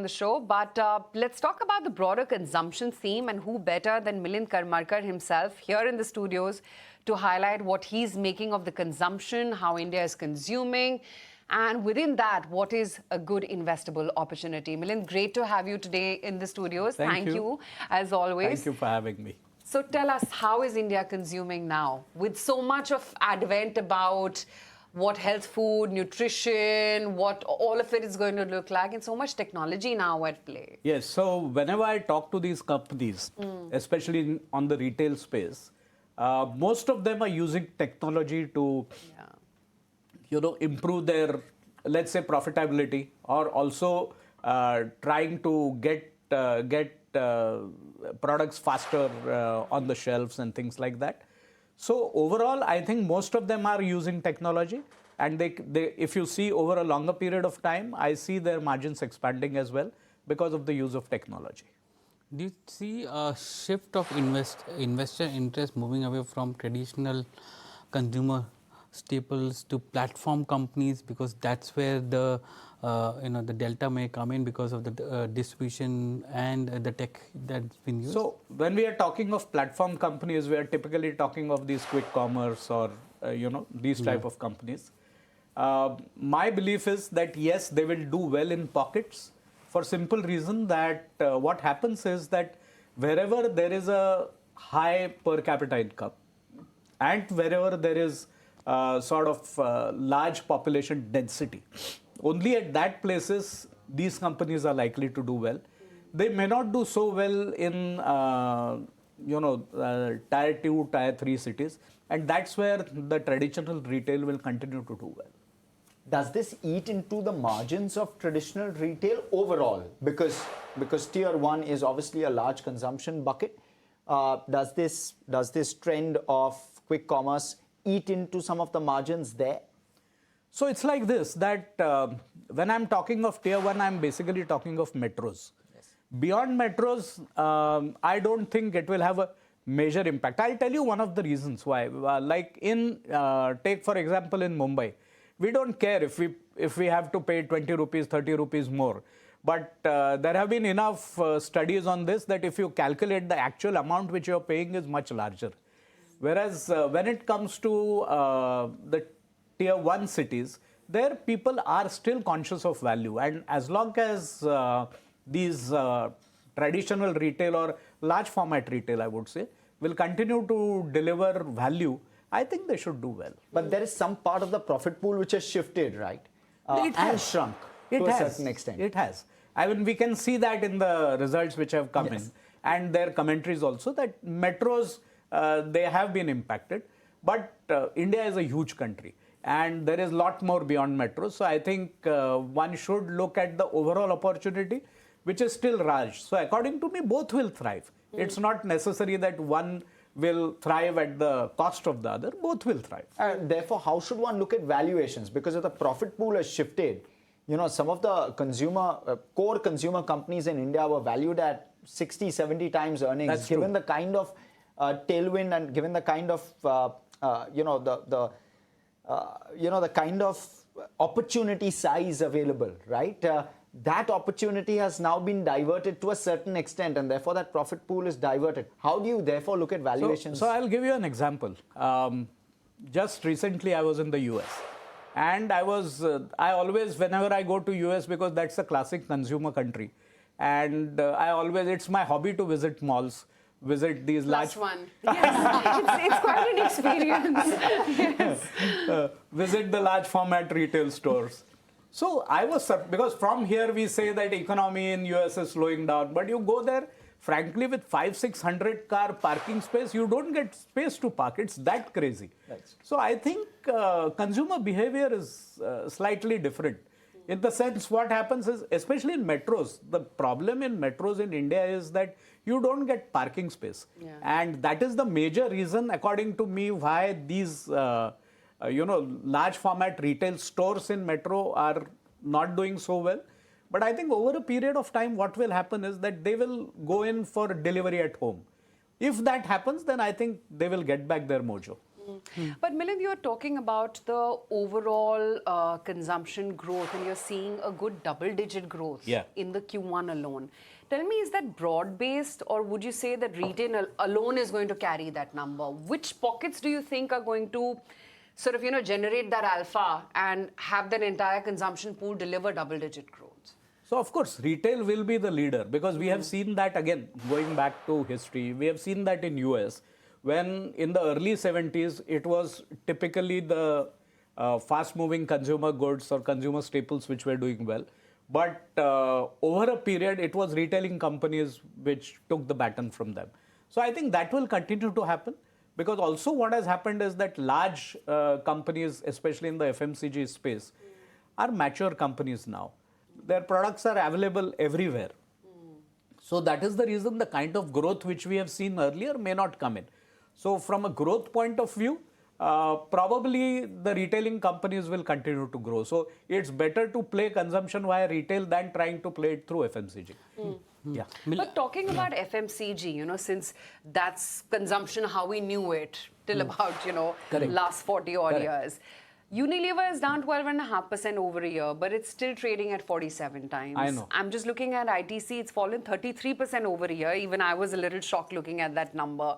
the show. But let's talk about the broader consumption theme, and who better than Milind Karmarkar himself here in the studios to highlight what he's making of the consumption, how India is consuming, and within that, what is a good investable opportunity. Milind, great to have you today in the studios. Thank you, as always. Thank you for having me. So tell us, how is India consuming now? With so much of advent about what health food, nutrition, what all of it is going to look like, and so much technology now at play. Yes, so whenever I talk to these companies, especially on the retail space, most of them are using technology to, improve their, let's say, profitability, or also trying to get products faster on the shelves and things like that. So overall, I think most of them are using technology, and they if you see over a longer period of time, I see their margins expanding as well because of the use of technology. Do you see a shift of investor interest moving away from traditional consumer staples to platform companies, because that's where the the delta may come in because of the distribution and the tech that's been used? So when we are talking of platform companies, we are typically talking of these quick commerce or these type of companies. My belief is that yes, they will do well in pockets, for simple reason that what happens is that wherever there is a high per capita income and wherever there is large population density, only at that places these companies are likely to do well. They may not do so well in tier 2, tier 3 cities, and that's where the traditional retail will continue to do well. Does this eat into the margins of traditional retail overall? Because tier 1 is obviously a large consumption bucket. Does this trend of quick commerce eat into some of the margins there? So it's like this, that when I'm talking of tier 1, I'm basically talking of metros. Yes. Beyond metros, I don't think it will have a major impact. I'll tell you one of the reasons why. Take for example in Mumbai, we don't care if we have to pay 20 rupees, 30 rupees more. But there have been enough studies on this that if you calculate the actual amount which you're paying is much larger. Whereas when it comes to the tier 1 cities, there people are still conscious of value, and as long as these traditional retail or large format retail, I would say, will continue to deliver value, I think they should do well. But there is some part of the profit pool which has shifted, right? It has shrunk to a certain extent. It has. I mean, we can see that in the results which have come in, and their commentaries also, that metros, they have been impacted. But India is a huge country, and there is a lot more beyond metros. So I think one should look at the overall opportunity, which is still large. So according to me, both will thrive. It's not necessary that one will thrive at the cost of the other. Both will thrive. Therefore, how should one look at valuations? Because if the profit pool has shifted, some of the core consumer companies in India were valued at 60, 70 times earnings. That's given true. the kind of tailwind and given the kind of the kind of opportunity size available, right? That opportunity has now been diverted to a certain extent, and therefore that profit pool is diverted. How do you therefore look at valuations? So I'll give you an example. Just recently I was in the US, and I always, whenever I go to US, because that's a classic consumer country, and it's my hobby to visit malls, visit these Plus large... one. Yes, it's quite an experience. Yes. Visit the large format retail stores. So I was, because from here we say that economy in US is slowing down, but you go there, frankly, with 500-600 car parking space, you don't get space to park. It's that crazy. Right. So I think consumer behavior is slightly different. In the sense, what happens is, especially in metros, the problem in metros in India is that you don't get parking space. Yeah. And that is the major reason, according to me, why these large format retail stores in metro are not doing so well. But I think over a period of time, what will happen is that they will go in for delivery at home. If that happens, then I think they will get back their mojo. But Milind, you're talking about the overall consumption growth, and you're seeing a good double-digit growth in the Q1 alone. Tell me, is that broad-based, or would you say that retail alone is going to carry that number? Which pockets do you think are going to sort of, generate that alpha and have that entire consumption pool deliver double-digit growth? So, of course, retail will be the leader because we have seen that, again, going back to history, we have seen that in US, when in the early 70s, it was typically the fast-moving consumer goods or consumer staples which were doing well. But over a period, it was retailing companies which took the baton from them. So I think that will continue to happen because also what has happened is that large companies, especially in the FMCG space, are mature companies now. Their products are available everywhere. So that is the reason the kind of growth which we have seen earlier may not come in. So from a growth point of view, probably the retailing companies will continue to grow. So it's better to play consumption via retail than trying to play it through FMCG. Yeah. But talking about FMCG, since that's consumption how we knew it till about, last 40 odd years. Unilever is down 12.5% over a year, but it's still trading at 47 times. I know. I'm just looking at ITC, it's fallen 33% over a year. Even I was a little shocked looking at that number.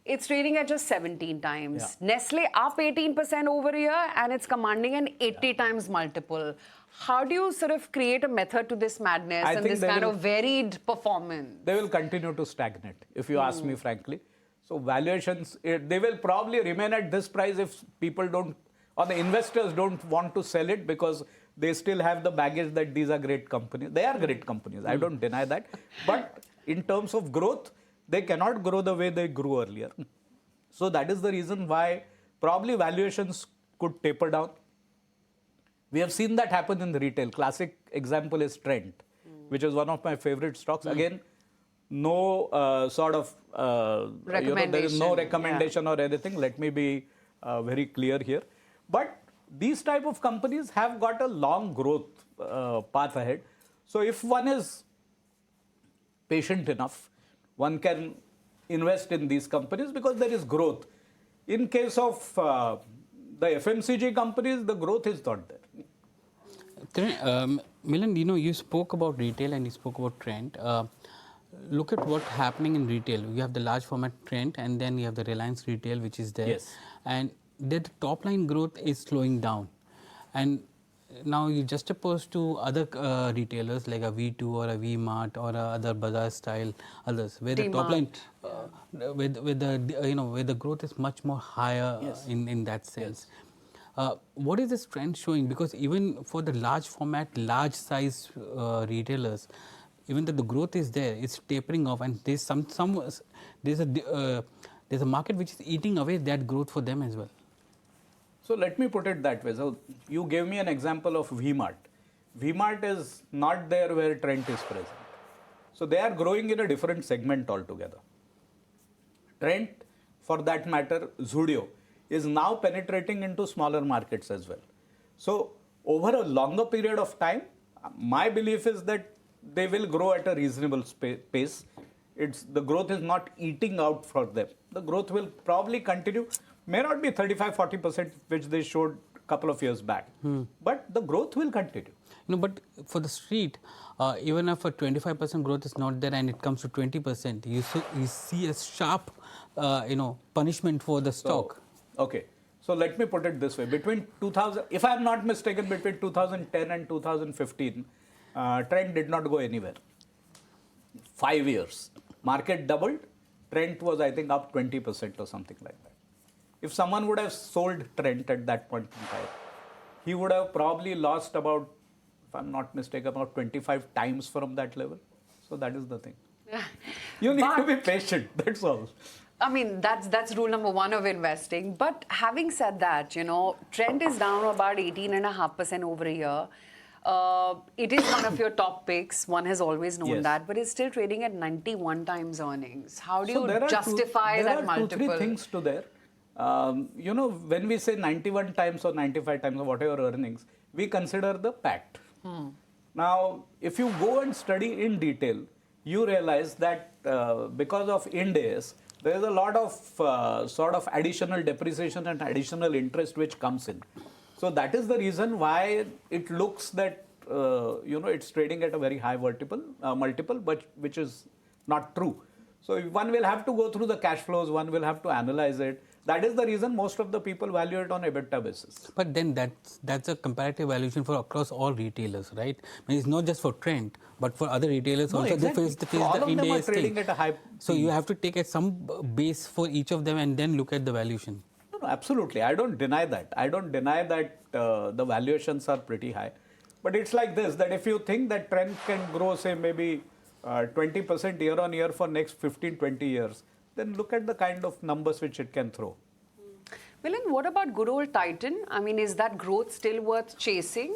It's trading at just 17 times. Nestle up 18% over a year and it's commanding an 80 times multiple. How do you sort of create a method to this madness and this kind of varied performance? They will continue to stagnate, if you ask me frankly. So valuations, they will probably remain at this price if people don't, or the investors don't want to sell it because they still have the baggage that these are great companies. They are great companies, I don't deny that. But in terms of growth, they cannot grow the way they grew earlier. So that is the reason why probably valuations could taper down. We have seen that happen in the retail. Classic example is Trent, which is one of my favorite stocks. Again, no sort of, there is no recommendation or anything. Let me be very clear here. But these type of companies have got a long growth path ahead. So if one is patient enough, one can invest in these companies because there is growth. In case of the FMCG companies, the growth is not there. Milind, you spoke about retail and you spoke about Trent. Look at what's happening in retail. You have the large format Trent and then you have the Reliance retail which is there. Yes. And the top line growth is slowing down. And now you juxtapose to other retailers like a V2 or a V-Mart or other Bazaar style others where the top line with where the growth is much more higher in that sense. What is this trend showing? Because even for the large format, large size retailers, even though the growth is there, it's tapering off, and there's there's a market which is eating away that growth for them as well. So let me put it that way. So you gave me an example of V-Mart. V-Mart is not there where Trent is present. So they are growing in a different segment altogether. Trent, for that matter, Zudio, is now penetrating into smaller markets as well. So over a longer period of time, my belief is that they will grow at a reasonable pace. The growth is not eating out for them. The growth will probably continue. May not be 35-40%, which they showed a couple of years back. But the growth will continue. But for the street, even if a 25% growth is not there and it comes to 20%, you see a sharp, punishment for the stock. Okay. So let me put it this way. Between 2000, if I am not mistaken, between 2010 and 2015, Trent did not go anywhere. 5 years. Market doubled. Trent was, I think, up 20% or something like that. If someone would have sold Trent at that point in time, he would have probably lost about, if I'm not mistaken, about 25 times from that level. So that is the thing. You need to be patient, that's all. I mean, that's rule number one of investing. But having said that, Trent is down about 18.5% over a year. It is one of your top picks. One has always known that, but it's still trading at 91 times earnings. How do you justify that multiple? There are 2-3 things to there. When we say 91 times or 95 times or whatever earnings, we consider the PAT. Now, if you go and study in detail, you realize that because of Ind AS, there is a lot of sort of additional depreciation and additional interest which comes in. So that is the reason why it looks that it's trading at a very high multiple, but which is not true. So one will have to go through the cash flows, one will have to analyze it. That is the reason most of the people value it on EBITDA basis. But then that's a comparative valuation for across all retailers, right? I mean, it's not just for Trent, but for other retailers also. Exactly. They face So all the of them India are trading at a high. So you have to take at some base for each of them and then look at the valuation. No, absolutely. I don't deny that. I don't deny that the valuations are pretty high. But it's like this, that if you think that Trent can grow, say, maybe 20% year on year for next 15, 20 years, then look at the kind of numbers which it can throw. Milind, what about good old Titan? I mean, is that growth still worth chasing?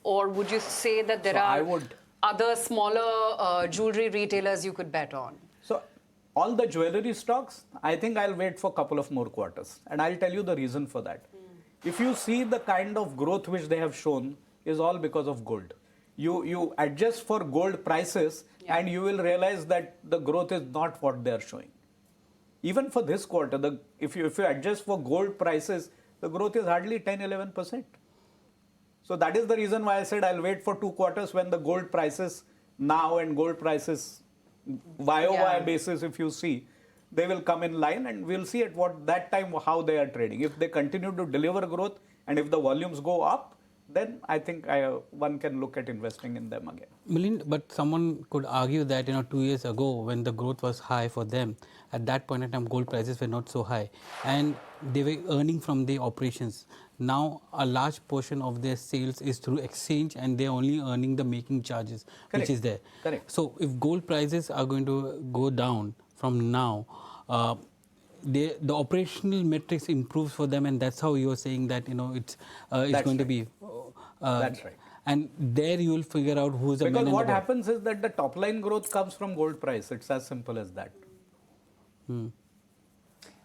Or would you say that there are other smaller jewelry retailers you could bet on? So all the jewelry stocks, I think I'll wait for a couple of more quarters. And I'll tell you the reason for that. If you see the kind of growth which they have shown is all because of gold. You adjust for gold prices and you will realize that the growth is not what they are showing. Even for this quarter, if you adjust for gold prices, the growth is hardly 10-11%. So that is the reason why I said I'll wait for 2 quarters when the gold prices now and gold prices YOY basis, if you see, they will come in line and we'll see at that time how they are trading. If they continue to deliver growth and if the volumes go up, then I think one can look at investing in them again. Milind, but someone could argue that 2 years ago when the growth was high for them, at that point in time gold prices were not so high and they were earning from the operations. Now a large portion of their sales is through exchange and they are only earning the making charges. Correct. Which is there. Correct. So if gold prices are going to go down from now, the operational metrics improves for them, and that's how you are saying that it's going to be. That's right. And there you will figure out who's the man. Because what happens is that the top line growth comes from gold price. It's as simple as that.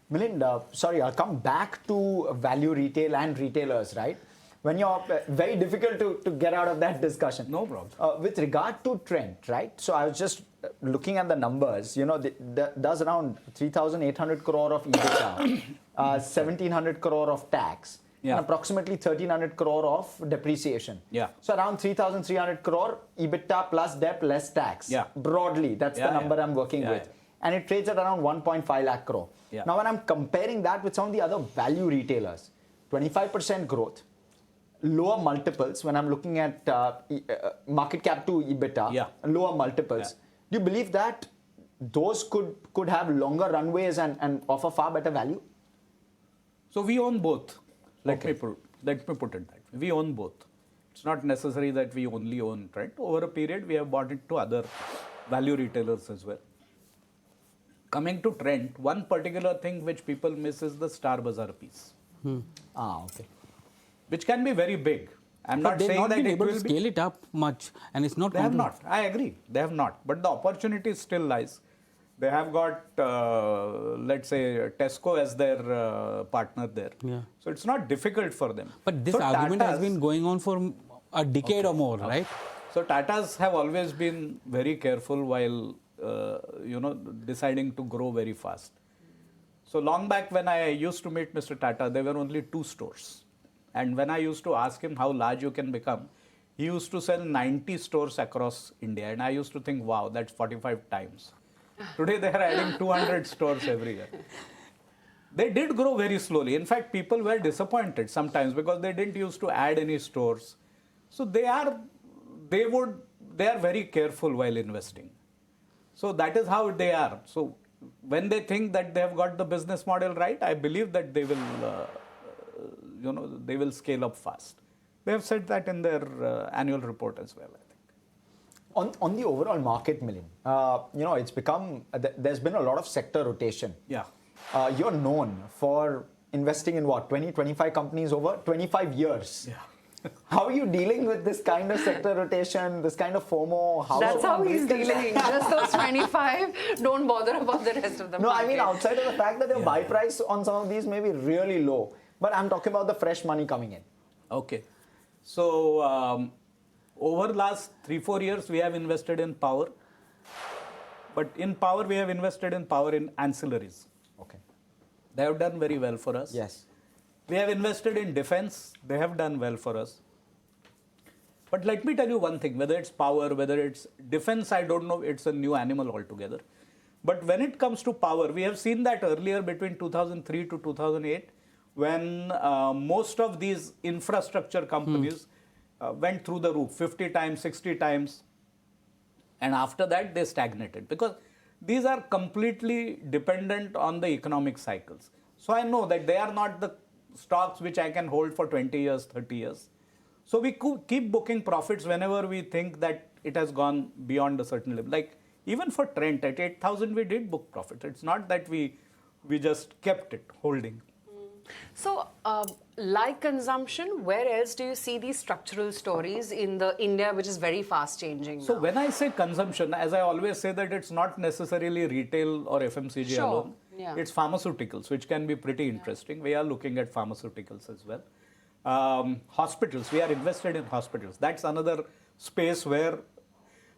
Milind, sorry, I'll come back to value retail and retailers, right? When you're very difficult to get out of that discussion. No problem. With regard to Trent, right? So I was just looking at the numbers. Does around 3,800 crore of EBITDA, 1,700 crore of tax, and approximately 1,300 crore of depreciation. Yeah. So around 3,300 crore EBITDA plus debt less tax. Yeah. Broadly, that's the number I'm working with. Yeah. And it trades at around 1.5 lakh crore. Yeah. Now, when I'm comparing that with some of the other value retailers, 25% growth, lower multiples when I'm looking at market cap to EBITDA, lower multiples. Do you believe that those could have longer runways and offer far better value? So we own both. Let me put it that way. We own both. It's not necessary that we only own Trent. Over a period, we have bought it to other value retailers as well. Coming to Trent, one particular thing which people miss is the Star Bazaar piece. Okay. Which can be very big. I'm not saying that it will scale it up much, and it's not. They have not. I agree. They have not. But the opportunity still lies. They have got, let's say, Tesco as their partner there. Yeah. So it's not difficult for them. But this argument has been going on for a decade or more, right? So Tatas have always been very careful while, deciding to grow very fast. So long back when I used to meet Mr. Tata, there were only 2 stores. And when I used to ask him how large you can become, he used to sell 90 stores across India. And I used to think, wow, that's 45 times. Today they are adding 200 stores every year. They did grow very slowly. In fact, people were disappointed sometimes because they didn't used to add any stores. So they are very careful while investing. So that is how they are. So when they think that they have got the business model right, I believe that they will scale up fast. They have said that in their annual report as well, I think. On the overall market, Milind, it's become, there's been a lot of sector rotation. Yeah. You're known for investing in 20, 25 companies over 25 years. Yeah. How are you dealing with this kind of sector rotation, this kind of FOMO? That's how he's dealing. Just those 25, don't bother about the rest of the market. I mean, outside of the fact that your buy price on some of these may be really low, but I'm talking about the fresh money coming in. Okay. So, over the last 3-4 years, we have invested in power. But in power, we have invested in power in ancillaries. They have done very well for us. Yes. We have invested in defense. They have done well for us. But let me tell you one thing, whether it's power, whether it's defense, I don't know, it's a new animal altogether. But when it comes to power, we have seen that earlier between 2003 to 2008, when most of these infrastructure companies went through the roof, 50 times, 60 times, and after that they stagnated because these are completely dependent on the economic cycles. So I know that they are not the stocks which I can hold for 20 years, 30 years. So we keep booking profits whenever we think that it has gone beyond a certain level. Like even for Trent at 8,000, we did book profits. It's not that we just kept it holding. So, like consumption, where else do you see these structural stories in the India, which is very fast changing? So now? when I say consumption, as I always say that it's not necessarily retail or FMCG Sure. alone. Yeah. It's pharmaceuticals, which can be pretty interesting. We are looking at pharmaceuticals as well. Hospitals, we are invested in hospitals. That's another space where,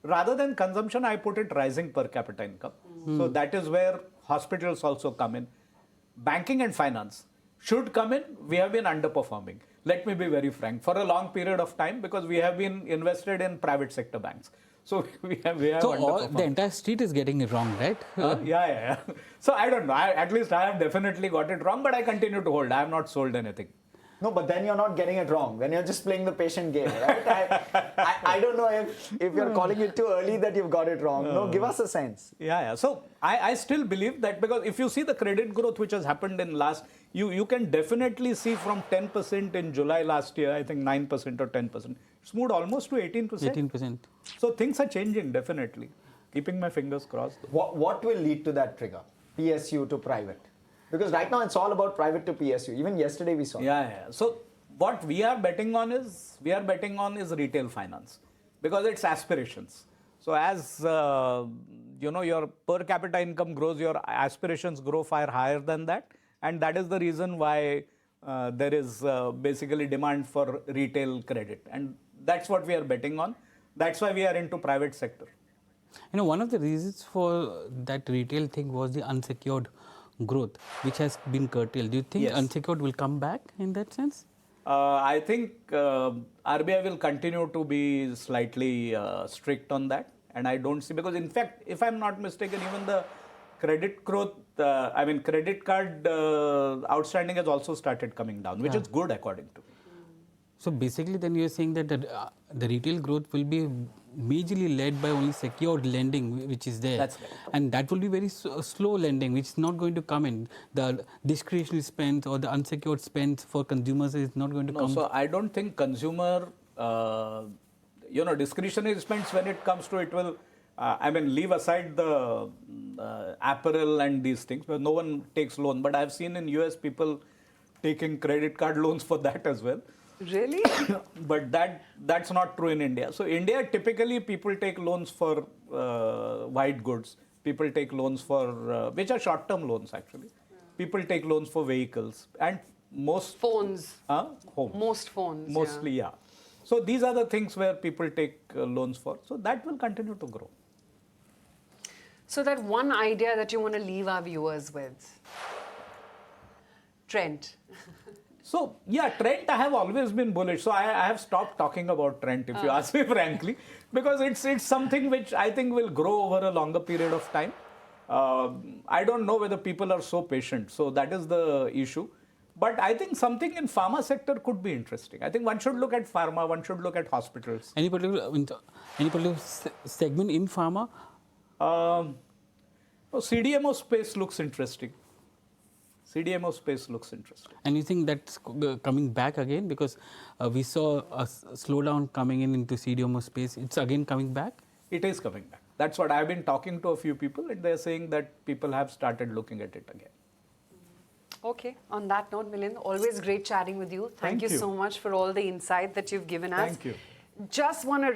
rather than consumption, I put it rising per capita income. So that is where hospitals also come in. Banking and finance should come in. We have been underperforming. Let me be very frank. For a long period of time, because we have been invested in private sector banks. So we have So underperformed. the entire street is getting it wrong, right? Yeah. So I don't know. At least I have definitely got it wrong, but I continue to hold. I have not sold anything. No, but then you're not getting it wrong. When you're just playing the patient game, right? I don't know if you're calling it too early that you've got it wrong. No, give us a sense. Yeah. So I still believe that, because if you see the credit growth which has happened in last, you can definitely see from 10% in July last year, I think 9% or 10%. It's moved almost to 18%. 18%. So things are changing definitely. Keeping my fingers crossed. What will lead to that trigger? PSU to private? Because right now it's all about private to PSU. Even yesterday we saw. Yeah. So what we are betting on is retail finance, because it's aspirations. So as your per capita income grows, your aspirations grow far higher than that, and that is the reason why there is basically demand for retail credit, and that's what we are betting on. That's why we are into private sector. One of the reasons for that retail thing was the unsecured growth, which has been curtailed. Do you think Yes. unsecured will come back in that sense? I think RBI will continue to be slightly strict on that, and I don't see, because in fact, if I'm not mistaken, even the credit growth, credit card outstanding has also started coming down, which is good according to me. So basically, then you're saying that the retail growth will be majorly led by only secured lending, which is there. That's right. And that will be very slow lending, which is not going to come in. The discretionary spend or the unsecured spend for consumers is not going to come. So I don't think consumer, discretionary spends, when it comes to it, will, leave aside the apparel and these things, but no one takes loan. But I've seen in US people taking credit card loans for that as well. Really? But that's not true in India. So India, typically people take loans for white goods. People take loans for, which are short-term loans actually. People take loans for vehicles and most Phones. home. Most phones. Mostly, yeah. So these are the things where people take loans for. So that will continue to grow. So that one idea that you want to leave our viewers with, Trent. So yeah, Trent, I have always been bullish. So I have stopped talking about Trent, if you ask me frankly, because it's something which I think will grow over a longer period of time. I don't know whether people are so patient. So that is the issue. But I think something in pharma sector could be interesting. I think one should look at pharma, one should look at hospitals. Any particular segment in pharma? CDMO space looks interesting. CDMO space looks interesting. And you think that's coming back again? Because we saw a slowdown coming into CDMO space. It's again coming back? It is coming back. That's what I've been talking to a few people, and they're saying that people have started looking at it again. Okay, on that note, Milind, always great chatting with you. Thank you so much for all the insight that you've given us. Thank you. Just want to